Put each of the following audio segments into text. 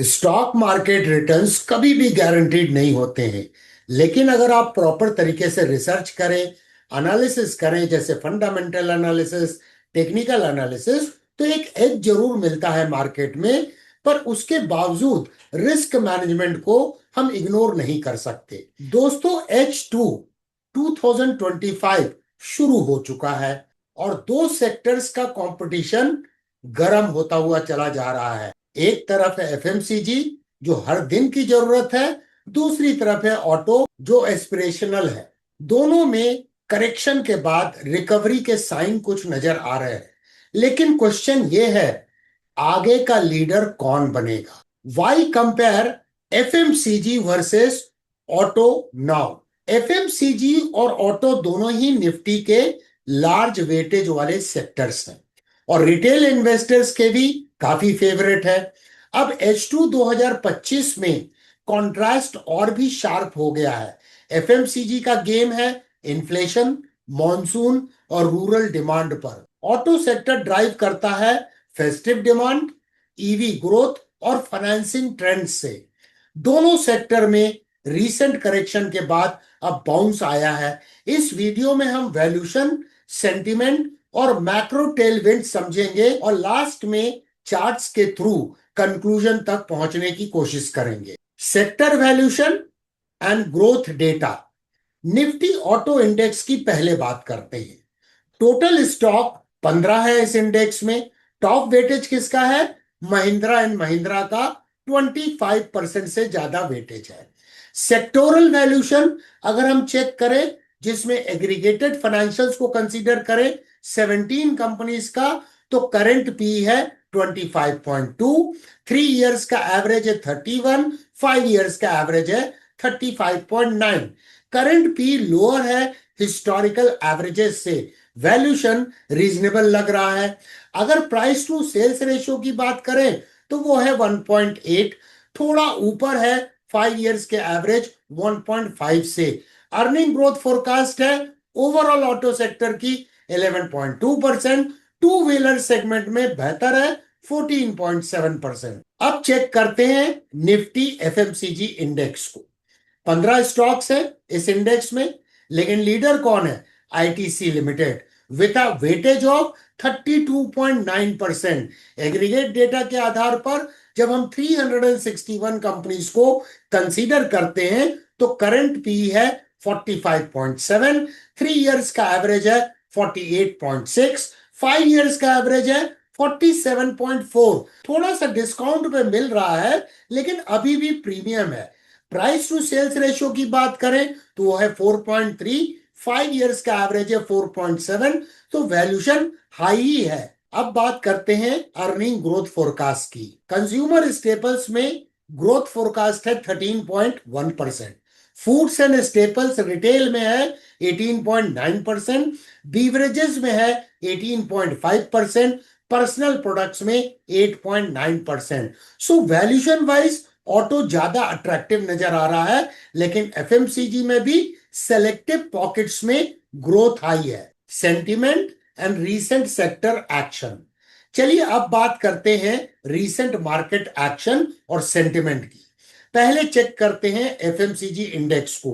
Stock market returns कभी भी guaranteed नहीं होते हैं। लेकिन अगर आप प्रॉपर तरीके से रिसर्च करें, एनालिसिस करें, जैसे फंडामेंटल एनालिसिस, टेक्निकल एनालिसिस, तो एक एज जरूर मिलता है मार्केट में। पर उसके बावजूद रिस्क मैनेजमेंट को हम इग्नोर नहीं कर सकते। दोस्तों, H2 2025 शुरू हो चुका है और दो सेक्टर्स का कंपटीशन गर्म होता हुआ चला जा रहा है। एक तरफ है एफएमसीजी, जो हर दिन की जरूरत है। दूसरी तरफ है ऑटो, जो एस्पिरेशनल है। दोनों में करेक्शन के बाद रिकवरी के साइन कुछ नजर आ रहे हैं। लेकिन क्वेश्चन ये है, आगे का लीडर कौन बनेगा? Why compare FMCG versus auto now? FMCG और ऑटो दोनों ही निफ्टी के लार्ज वेटेज वाले सेक्टर्स हैं और रिटेल इन्वेस्टर्स के भी काफी फेवरेट है। अब H2 2025 में कॉन्ट्रास्ट और भी शार्प हो गया है। एफएमसीजी का गेम है इन्फ्लेशन, मॉनसून और रूरल डिमांड पर। ऑटो सेक्टर ड्राइव करता है फेस्टिव डिमांड, ईवी ग्रोथ और फाइनेंसिंग ट्रेंड्स से। दोनों सेक्टर में रीसेंट करेक्शन के बाद अब बाउंस आया है। इस वीडियो में हम वैल्यूशन, सेंटिमेंट और मैक्रो टेलविंड समझेंगे और लास्ट में चार्ट्स के थ्रू कंक्लूजन तक पहुंचने की कोशिश करेंगे। Sector valuation and growth data. Nifty auto index की पहले बात करते हैं। टोटल स्टॉक 15 है इस इंडेक्स में। टॉप वेटेज किसका है? महिंद्रा एंड महिंद्रा का 25% से ज्यादा वेटेज है। सेक्टोरल वैल्यूशन अगर हम चेक करें, जिसमें एग्रीगेटेड फाइनेंशियल्स को कंसीडर करें 17 कंपनीज का, तो करंट पी है 25.2, 3 इयर्स का एवरेज है 31, 5 इयर्स का एवरेज है 35.9। करंट पी लोअर है हिस्टोरिकल एवरेजेस से। वैल्यूशन रीजनेबल लग रहा है। अगर प्राइस टू सेल्स रेशियो की बात करें तो वो है 1.8, थोड़ा ऊपर है 5 इयर्स के एवरेज 1.5 से। अर्निंग ग्रोथ फोरकास्ट है ओवरऑल ऑटो सेक्टर की 11.2%, टू व्हीलर सेगमेंट में बेहतर है 14.7%। अब चेक करते हैं निफ्टी एफएमसीजी इंडेक्स को। 15 स्टॉक्स है इस इंडेक्स में, लेकिन लीडर कौन है? ITC limited with a weightage of 32.9%। Aggregate data के आधार पर जब हम 361 कंपनीज को कंसीडर करते हैं तो करंट पी है 45.7, 3 इयर्स का एवरेज है 48.6, 5 इयर्स का एवरेज है 47.4। थोड़ा सा डिस्काउंट पे मिल रहा है, लेकिन अभी भी प्रीमियम है। प्राइस टू सेल्स रेशियो की बात करें तो वो है 4.3, 5 इयर्स का एवरेज है 4.7, तो वैल्यूशन हाई ही है। अब बात करते हैं अर्निंग ग्रोथ फोरकास्ट की। कंज्यूमर स्टेपल्स में ग्रोथ फोरकास्ट है 13.1%। फूड्स एंड स्टेपल्स रिटेल में है 18.9%, बीवरेजेस में है 18.5%, पर्सनल प्रोडक्ट्स में 8.9%। सो वैल्यूशन वाइज ऑटो ज्यादा अट्रैक्टिव नजर आ रहा है, लेकिन एफएमसीजी में भी सेलेक्टिव पॉकेट्स में ग्रोथ आई है। Sentiment and recent sector action. चलिए अब बात करते हैं रीसेंट मार्केट एक्शन और सेंटिमेंट की। पहले चेक करते हैं एफएमसीजी इंडेक्स को।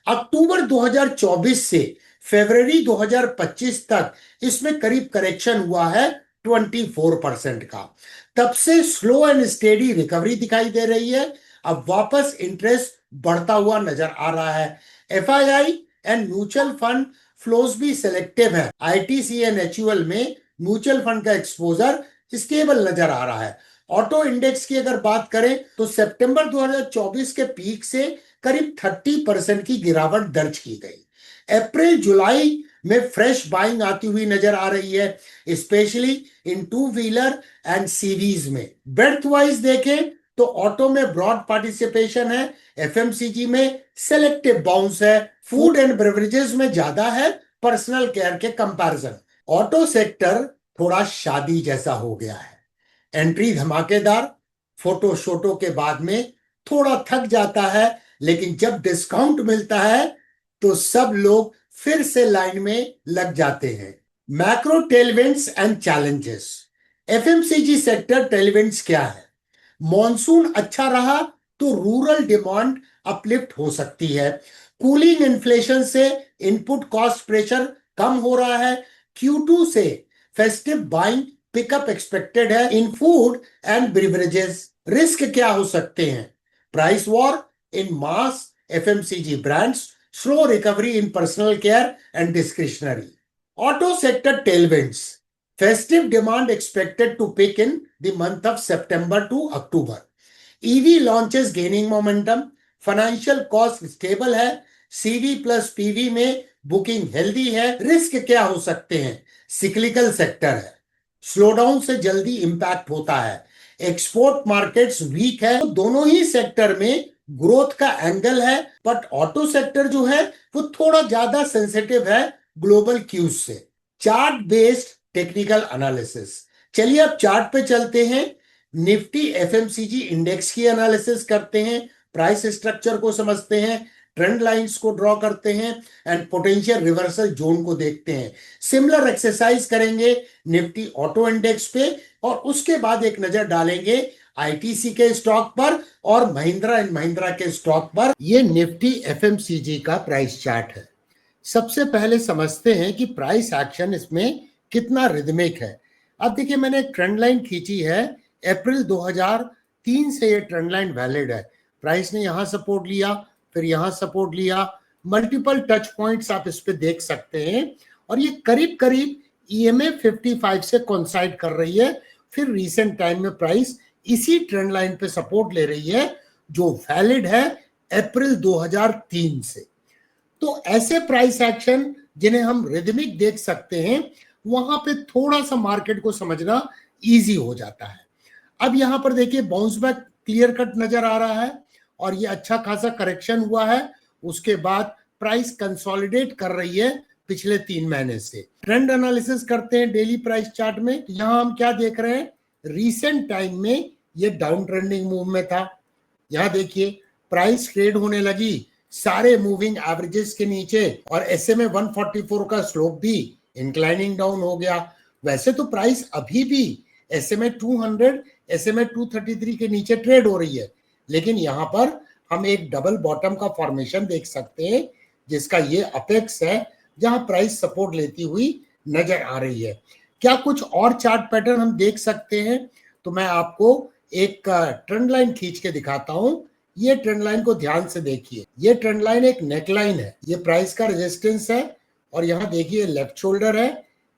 अक्टूबर 2024 से फरवरी 2025 तक इसमें करीब करेक्शन हुआ है 24% का। तब से स्लो एंड स्टेडी रिकवरी दिखाई दे रही है। अब वापस इंटरेस्ट बढ़ता हुआ नजर आ रहा है। FII and mutual fund flows भी सिलेक्टिव है। आईटीसी एंड एचयूएल में म्यूचुअल फंड का एक्सपोजर स्टेबल नजर आ रहा है। ऑटो इंडेक्स की अगर बात करें तो सितंबर 2024 के पीक से करीब 30% की गिरावट दर्ज की गई। अप्रैल जुलाई में फ्रेश बाइंग आती हुई नजर आ रही है, specially in two wheeler and CVs में। ब्रेड्थ वाइज देखें तो ऑटो में ब्रॉड पार्टिसिपेशन है, एफएमसीजी में सेलेक्टिव बाउंस है, फूड एंड बेवरेजेस में ज्यादा है पर्सनल केयर के कंपैरिजन। ऑटो सेक्टर थोड़ा शादी जैसा हो गया है। एंट्री धमाकेदार, फोटो शोटो के बाद में थोड़ा थक जाता है, लेकिन जब डिस्काउंट मिलता है तो सब लोग फिर से लाइन में लग जाते हैं। Macro tailwinds and challenges. FMCG sector tailwinds क्या है? मॉनसून अच्छा रहा तो रूरल डिमांड अपलिफ्ट हो सकती है। कूलिंग इन्फ्लेशन से इनपुट कॉस्ट प्रेशर कम हो रहा है। Q2 से फेस्टिव बाइंग पिकअप एक्सपेक्टेड है इन फूड एंड बेवरेजेस। रिस्क क्या हो सकते हैं? Price war in mass FMCG brands, slow recovery in personal care and discretionary. Auto sector tailwinds, festive demand expected to peak in the month of September to October. EV launches gaining momentum, financial cost stable है, CV plus PV में booking healthy है। Risk क्या हो सकते हैं? Cyclical sector है, slowdown से जल्दी इंपैक्ट होता है, एक्सपोर्ट मार्केट्स वीक है। तो दोनों ही सेक्टर में ग्रोथ का एंगल है, बट ऑटो सेक्टर जो है वो थोड़ा ज्यादा सेंसिटिव है ग्लोबल क्यूज से। चार्ट बेस्ड टेक्निकल एनालिसिस, चलिए अब चार्ट पे चलते हैं। निफ्टी FMCG इंडेक्स की एनालिसिस करते हैं, प्राइस स्ट्रक्चर को समझते हैं, ट्रेंड लाइंस को ड्रॉ करते हैं एंड पोटेंशियल रिवर्सल जोन को देखते हैं। सिमिलर एक्सरसाइज करेंगे निफ्टी ऑटो इंडेक्स पे और उसके बाद एक नजर डालेंगे ITC के स्टॉक पर और महिंद्रा एंड महिंद्रा के स्टॉक पर। ये निफ्टी FMCG का प्राइस चार्ट है। सबसे पहले समझते हैं कि प्राइस एक्शन इसमें कितना रिदमिक है। अब देखिए मैंने एक ट्रेंड लाइन खींची है, अप्रैल 2003 से ये ट्रेंड लाइन वैलिड है। प्राइस ने यहां सपोर्ट लिया, फिर यहां सपोर्ट लिया, मल्टीपल टच पॉइंट्स आप इस पे देख सकते हैं और ये करीब करीब EMA 55 से कोइंसाइड कर रही है। फिर रिसेंट टाइम में प्राइस इसी ट्रेंड लाइन पे सपोर्ट ले रही है जो वैलिड है अप्रैल 2003 से। तो ऐसे प्राइस एक्शन जिन्हें हम रिदमिक देख सकते हैं, वहां पे थोड़ा सा मार्केट को समझना इजी हो जाता है। अब यहां पर देखिए बाउंस बैक क्लियर कट नजर आ रहा है और ये अच्छा खासा करेक्शन हुआ है। उसके बाद प्राइस कंसोलिडेट कर रही है पिछले 3 महीने से। ट्रेंड एनालिसिस करते हैं डेली प्राइस चार्ट में। यहां हम क्या देख रहे हैं, रिसेंट टाइम में ये डाउन ट्रेंडिंग मूव में था। यहां देखिए प्राइस ट्रेड होने लगी सारे मूविंग एवरेजेस के नीचे और SMA 144 का स्लोप भी इंक्लाइनिंग डाउन हो गया। वैसे तो प्राइस अभी भी SMA 200, SMA 233 के नीचे ट्रेड हो रही है, लेकिन यहां पर हम एक डबल बॉटम का फॉर्मेशन देख सकते हैं जिसका ये अपेक्स है, जहां प्राइस सपोर्ट लेती हुई नजर आ रही है। क्या कुछ और चार्ट पैटर्न हम देख सकते हैं? तो मैं आपको एक ट्रेंड लाइन खींच के दिखाता हूं। ये ट्रेंड लाइन को ध्यान से देखिए। ये ट्रेंड लाइन एक नेक लाइन है, ये प्राइस का रेजिस्टेंस है और यहाँ देखिए लेफ्ट शोल्डर है,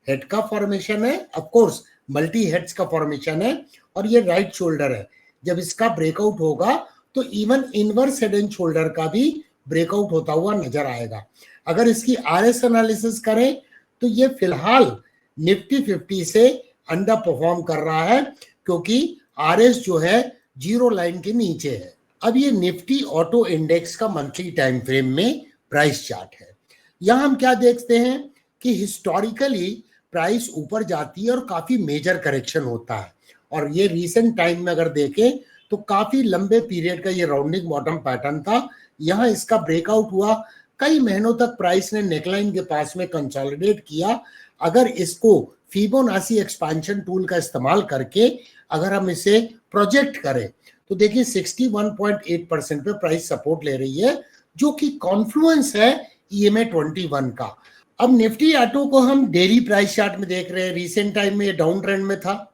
हेड का फॉर्मेशन है, ऑफ कोर्स मल्टी हेड्स का फॉर्मेशन है और ये राइट शोल्डर है। जब इसका ब्रेकआउट होगा तो even inverse head and shoulder का भी ब्रेकआउट होता हुआ नजर आएगा। अगर इसकी RS एनालिसिस करें तो ये फिलहाल निफ्टी 50 से अंडर परफॉर्म कर रहा है क्योंकि RS जो है जीरो लाइन के नीचे है। अब ये निफ्टी ऑटो इंडेक्स का मंथली टाइम फ्रेम में प्राइस चार्ट है। यहां हम क्या देखते हैं कि हिस्टोरिकली प्राइस ऊपर जाती है और काफी मेजर करेक्शन होता है और ये रीसेंट टाइम में अगर देखें तो काफी लंबे पीरियड का ये राउंडिंग बॉटम पैटर्न था। यहां इसका ब्रेकआउट हुआ, कई महीनों तक प्राइस ने नेकलाइन के पास में कंसोलिडेट किया। अगर इसको फिबोनाची एक्सपेंशन टूल का इस्तेमाल करके अगर हम इसे प्रोजेक्ट करें तो देखिए 61.8% पे प्राइस सपोर्ट ले रही है जो कि कॉन्फ्लुएंस है EMA 21 का। अब निफ्टी ऑटो को हम डेली प्राइस चार्ट में देख रहे हैं। रिसेंट टाइम में ये डाउन ट्रेंड में था,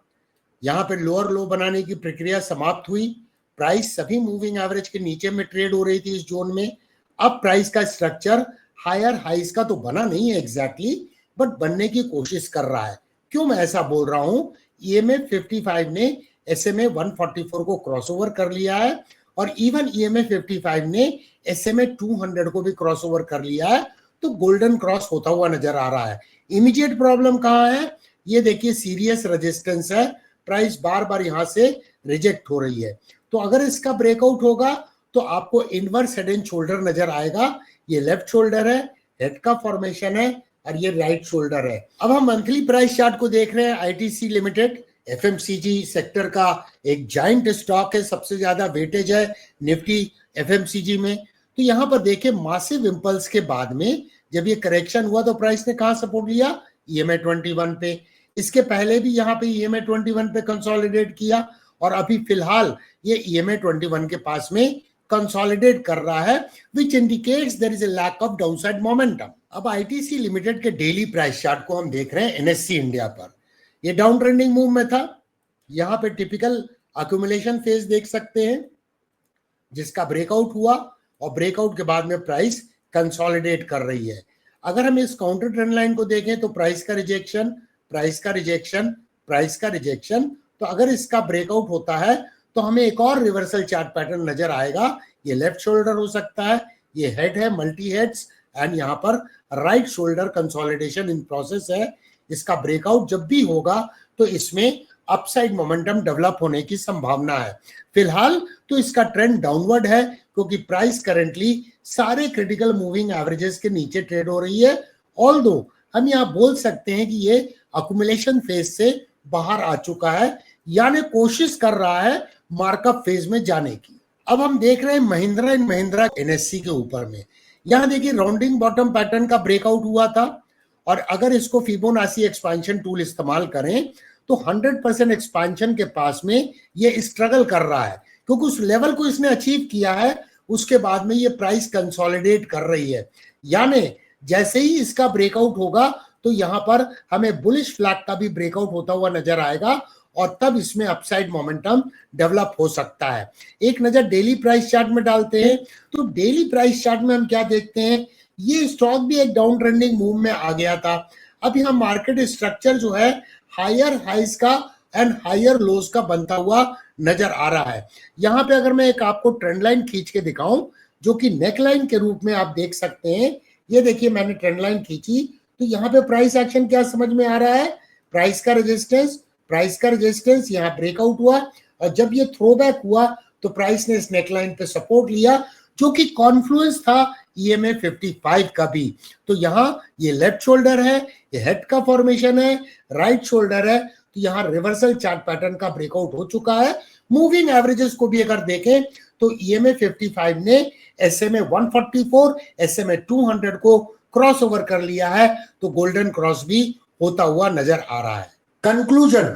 यहाँ पे लोअर लो बनाने की प्रक्रिया समाप्त हुई, प्राइस सभी मूविंग एवरेज के नीचे में ट्रेड हो रही थी इस जोन में। अब प्राइस का स्ट्रक्चर हायर हाइज का तो बना नहीं है एग्जैक्टली, बट बनने की कोशिश कर रहा है। क्यों मैं ऐसा बोल रहा हूं, EMA 55 ने SMA 144 को क्रॉसओवर कर लिया है और इवन EMA 55 ने SMA 200 को भी क्रॉसओवर कर लिया है, तो गोल्डन क्रॉस होता हुआ नजर आ रहा है। इमीडिएट प्रॉब्लम कहां है? ये देखिए सीरियस रेजिस्टेंस है, प्राइस बार बार यहां से रिजेक्ट हो रही है। तो अगर इसका ब्रेकआउट होगा तो आपको इनवर्स हेड एंड शोल्डर नजर आएगा। ये लेफ्ट शोल्डर है, हेड का फॉर्मेशन है और ये राइट शोल्डर है। अब हम मंथली प्राइस चार्ट को देख रहे हैं। ITC लिमिटेड FMCG सेक्टर का एक जाइंट स्टॉक है, सबसे ज्यादा वेटेज है निफ्टी FMCG में। तो यहां पर देखिए मासिव इंपल्स के बाद में जब ये करेक्शन हुआ तो प्राइस ने कहां सपोर्ट लिया? EMA 21 पे। इसके पहले भी यहाँ पे EMA 21 पे कंसोलिडेट किया और अभी फिलहाल ये EMA 21 के पास में कंसोलिडेट कर रहा है, which indicates there is a lack of downside momentum. अब ITC लिमिटेड के डेली प्राइस चार्ट को हम देख रहे हैं NSE इंडिया पर। ये डाउन ट्रेंडिंग मूव में था। यहां पे टिपिकल अक्यूमुलेशन फेज देख सकते हैं, जिसका ब्रेकआउट हुआ और ब्रेकआउट के बाद में प्राइस कंसोलिडेट कर रही है। अगर हम इस काउंटर ट्रेंड लाइन को देखें तो प्राइस का रिजेक्शन, प्राइस का रिजेक्शन, प्राइस का रिजेक्शन। तो अगर इसका ब्रेकआउट होता है तो हमें एक और रिवर्सल चार्ट पैटर्न नजर आएगा। ये लेफ्ट शोल्डर हो सकता है, ये हेड है, मल्टी हेड्स, एंड यहाँ पर right shoulder consolidation in process है। इसका ब्रेकआउट जब भी होगा तो इसमें अपसाइड मोमेंटम डेवलप होने की संभावना है। फिलहाल तो इसका ट्रेंड डाउनवर्ड है, क्योंकि प्राइस करंटली सारे क्रिटिकल मूविंग एवरेजेस के नीचे ट्रेड हो रही है। ऑल्दो हम यहाँ बोल सकते हैं कि ये अक्यूमुलेशन फेज से बाहर आ चुका है, यानी कोशिश कर रहा है मार्कअप फेज में जाने की। अब हम देख रहे हैं महिंद्रा एंड महिंद्रा NSE के ऊपर में। यहाँ देखिए राउंडिंग बॉटम पैटर्न का ब्रेकआउट हुआ था, और अगर इसको फिबोनाची एक्सपेंशन टूल इस्तेमाल करें तो 100% एक्सपेंशन के पास में ये स्ट्रगल कर रहा है, क्योंकि उस लेवल को इसने अचीव किया है। उसके बाद में ये प्राइस कंसोलिडेट कर रही है, यानी जैसे ही इसका ब्रेकआउट होगा तो यहां पर हमें बुलिश फ्लैग का भी ब्रेकआउट होता हुआ नजर आएगा, और तब इसमें अपसाइड मोमेंटम डेवलप हो सकता है। एक नजर डेली प्राइस चार्ट में डालते हैं, तो डेली प्राइस चार्ट में हम क्या देखते हैं, ये स्टॉक भी एक डाउन ट्रेंडिंग मूव में आ गया था। अब यहाँ मार्केट स्ट्रक्चर जो है हायर हाइज का एंड हायर लोज का बनता हुआ नजर आ रहा है। यहाँ पे अगर मैं एक आपको ट्रेंड लाइन खींच के दिखाऊं, जो कि नेक लाइन के रूप में आप देख सकते हैं, ये देखिए मैंने ट्रेंड लाइन खींची, तो यहाँ पे प्राइस एक्शन क्या समझ में आ रहा है, प्राइस का रेजिस्टेंस यहाँ ब्रेकआउट हुआ, और जब ये थ्रो बैक हुआ तो प्राइस ने इस नेकलाइन पे सपोर्ट लिया, जो कि कॉन्फ्लुएंस था EMA 55 का भी। तो यहाँ ये लेफ्ट शोल्डर है, ये हेड का फॉर्मेशन है, राइट शोल्डर है, तो यहाँ रिवर्सल चार्ट पैटर्न का ब्रेकआउट हो चुका है। मूविंग एवरेजेस को भी अगर देखें तो EMA 55 ने SMA 144, SMA 200 को क्रॉस ओवर कर लिया है, तो गोल्डन क्रॉस भी होता हुआ नजर आ रहा है। कंक्लूजन,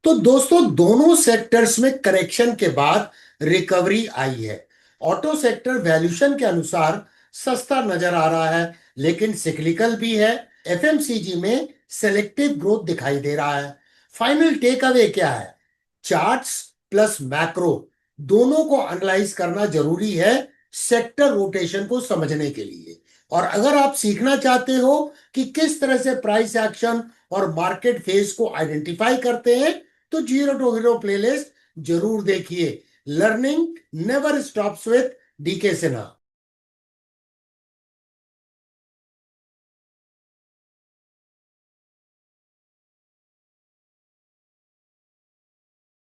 तो दोस्तों दोनों सेक्टर्स में करेक्शन के बाद रिकवरी आई है। ऑटो सेक्टर वैल्यूएशन के अनुसार सस्ता नजर आ रहा है, लेकिन सिक्लिकल भी है। FMCG में सेलेक्टिव ग्रोथ दिखाई दे रहा है। फाइनल टेक अवे क्या है, चार्ट्स प्लस मैक्रो दोनों को एनालाइज करना जरूरी है सेक्टर रोटेशन को समझने के लिए। और अगर आप सीखना चाहते हो कि किस तरह से प्राइस एक्शन और मार्केट फेज को आइडेंटिफाई करते हैं, तो जीरो टू हीरो प्लेलिस्ट जरूर देखिए। Learning never stops with DK Sinha.